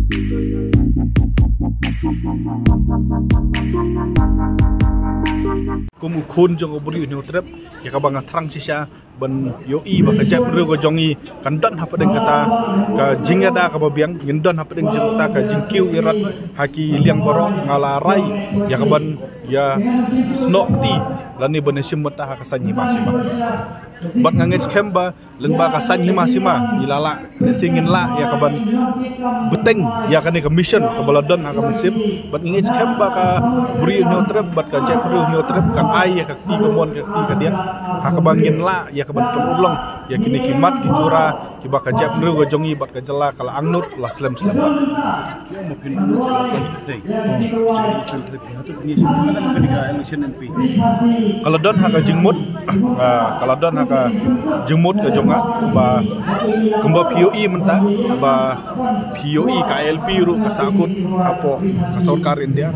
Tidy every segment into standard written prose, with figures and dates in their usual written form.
Kumu kun jong beri ni utrep ya ka bang terang sisa ban yoi ba ka jap ru go jongi kandan hapa deng kata ka jingada ka babiang ngindan hapa deng jengta ka jingkiu irat haki liang boro ngalarai ya ka ban ya snokti lani ban simut ta ka sanyi masima bat ngangej kemba len ba ka sanyi masima ilala singin la ya ka ban beteng ya ka ni ka mission ka baladon ha ka mensim bat ngangej kemba ka beri ni utrep bat ka jap ru ni utrep ka ai ya ka ti ka mon ka ti ka dia ha ka bangin la ya ka ban penulong ya kini kimat ki jura ki ba ka jap ru go jongi bat ka jela kala angnut la slam slam ya mungkin selesai kalau don ha ka jingmut kalau don ha ka jingmut ka jonga ba kemba POE menta ba POE ka LP ru ka sakut apo ka sorkarin dia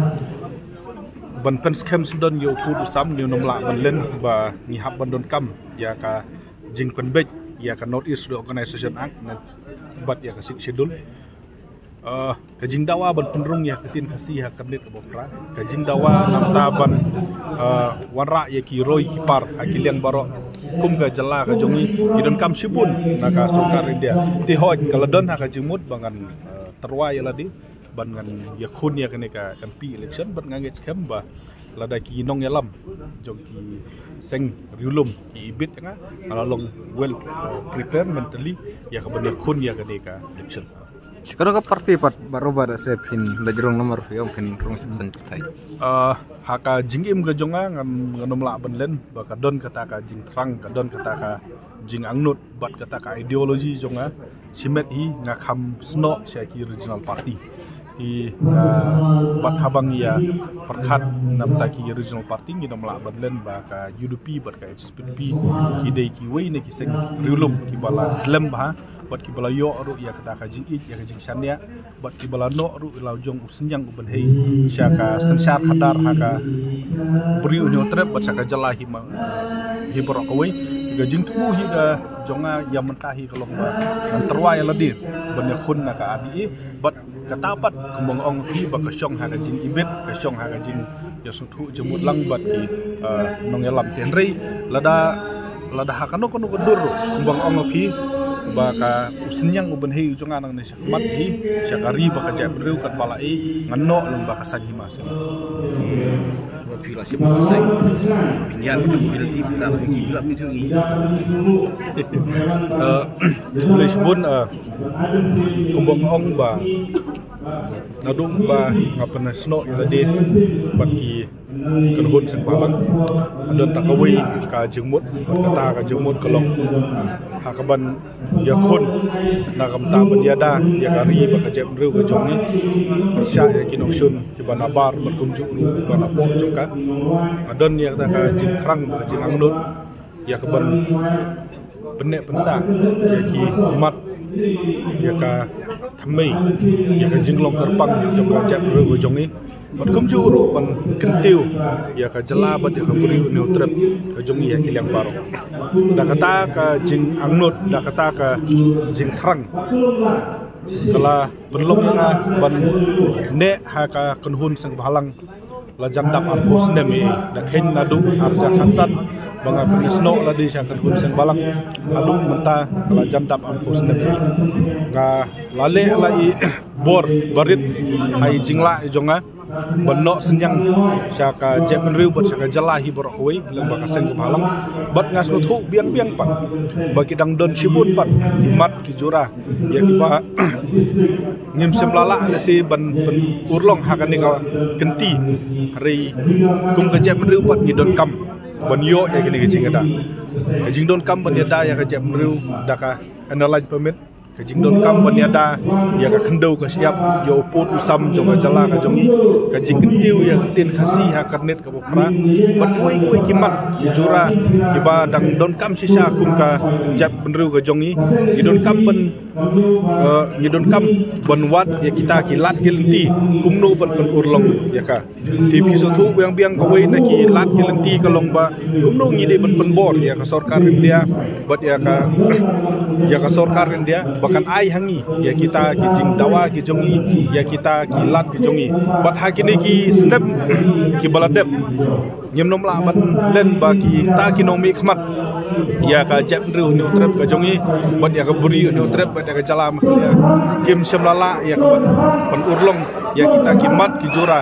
ban pen scam don yo pu sam ni nomla ban len ba ni hab ban don kam ya ka jing pen bej ya ka North East Organization Act bat ya ka schedule ka jing dawa ban penrung ya ketin kasih ha kabnet ka bopra ka jing dawa namta ban wanra ya ki roy ki par akilian baro kum ka jela ka jongi ki don kam sibun na ka sorkarin dia ti hoj kalau don ha ka jingmut bangan terwa ya ladi bangan ya kun ya kene ka MP election ban ngangit scam ba lada ki nong yalam jong ki seng riulum ki ibit nga alalong well prepared mentally ya ka ban ya kun ya kene ka election sekarang ka parti pat baru pada sepin lajrong nomor yang pin rong section tai haka jingim ka jonga nganom la ban len ba ka don kata ka jing trang ka don kata ka jing angnut bat kata ka ideologi jonga simet hi ngakam sno syaki regional party i bat habang ya perkhat nam taki regional party ngi nam la ban len ba ka UDP bat ka SPP ki dei ki wei ne ki seng riulum ki bala slam ba bat ki bala yo ru ya kata ka jing it ya ka jing sania bat ki bala no ru lau jong usenyang uben hei syaka sensar khadar haka beri unyo trep bat syaka jalahi ma hi borok ka wei ga jing tu hi ga jonga yang mentahi kalong ba an terwai ladir ban ya kun na ka abi bat katapat kembang ong hi ba ka syong ha ka jing ibet ka syong ha ka jing ya suthu jemut lang bat ki nong yalam tenrei lada hakano kono kodur kembang ong hi ba ka usenyang uben hei jonga nang ne sakmat hi syakari ba ka jabreu kat balai ngano lang ba ka sanhima sen bila siapa saya pinjam bila tidak lagi gelap ni tu boleh sebut kembang ong ba nadung ba ngapana sno ilade bagi kenhun sing palang adon takawai ka jengmut kata ka jengmut kelong hakaban yakun nakam ta badiada ya kari ba ka jep reu ka jongi persya ya kinoksun ki banabar berkunjung ru banapo jongka adon ya kata ka jing krang ba jing angnut ya keban benek pensa ya ki umat ya ka thamai ya ka jinglong kerpang jongka jep reu jongi berkum juru ban kentiu ya ka jela bat ya ka beri uni utrep ka jongi ya ki liang baro da kata ka jing angnut da kata ka jing thrang kala berlong nga ban ne ha ka kenhun sang balang la jandap alpus neme da khen nadu arja khansan banga penesno la di sang kenhun sang balang adu menta la jandap alpus neme ka lale lai bor barit hai jingla jonga benok senyang syaka jepen riu bat syaka jelahi borok wei lembah kaseng ke balang bat ngas nutu biang-biang pak bagi dang don sibun pak dimat ki jura ya ki ba ngim semlala ale si ban urlong hakane ka genti hari kum ka jepen riu pat ki don kam ban yo ya kini kecing ada kecing don kam ban yada ya ka jepen riu daka analyze permit kajing don kam banyada ya ka kendau ka siap yo put usam jonga jala ka jongi kajing kentiu ya tin khasi ha karnet ka bopra bat kuai kimat ki jura ki ba dang don kam sisa kum ka jap benru ka jongi ki don kam ban ni don kam ban wat ya kita ki lat ki lenti kumno ban urlong ya ka tv so thu biang ka wei na ki lat ki lenti ka long ba kumno ngi de ban bor ya ka sarkar dia bat ya ka ya ka sorkar dia bahkan ai hangi ya kita ki jing dawa ki jongi ya kita ki lat ki jongi bat hakini ki snap ki baladep nyemnom la bat len bagi ta ki nomi khmat ya ka jep ru ni utrep ka jongi bat ya ka buri ni utrep bat ya ka jalam ya kim semlala ya ka pan urlong ya kita ki mat ki jura